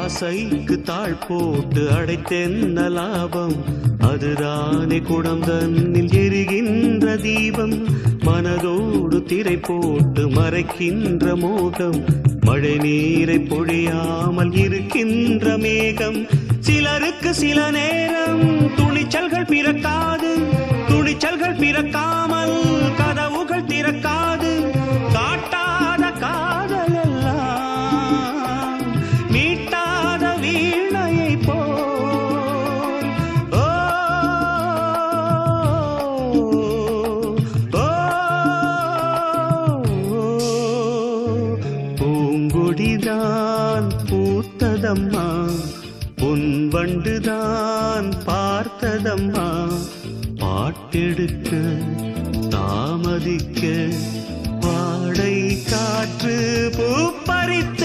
ஆசைக்கு தாழ் போட்டு அடைத்தென்ன லாபம்? அதுதானே குடம் தன்னில் எரிகின்ற தீபம். மனதோடு திரை போட்டு மறைக்கின்ற மோகம், மழை நீரை பொழியாமல் இருக்கின்ற மேகம். சிலருக்கு சில நேரம் துணிச்சல்கள் பிறக்காது, துணிச்சல்கள் பிறக்காமல் கதவுகள் திறக்காது. காட்டாத காதல் எல்லாம் மீட்டாத வீணையை போல். ஓ ஓ பூங்கொடிதான் பூத்ததம்மா, பொன்வண்டுதான் பார்த்ததம்மா. பாட்டெடுக்க தாமதிக்க வாடை காற்று பூ பறித்த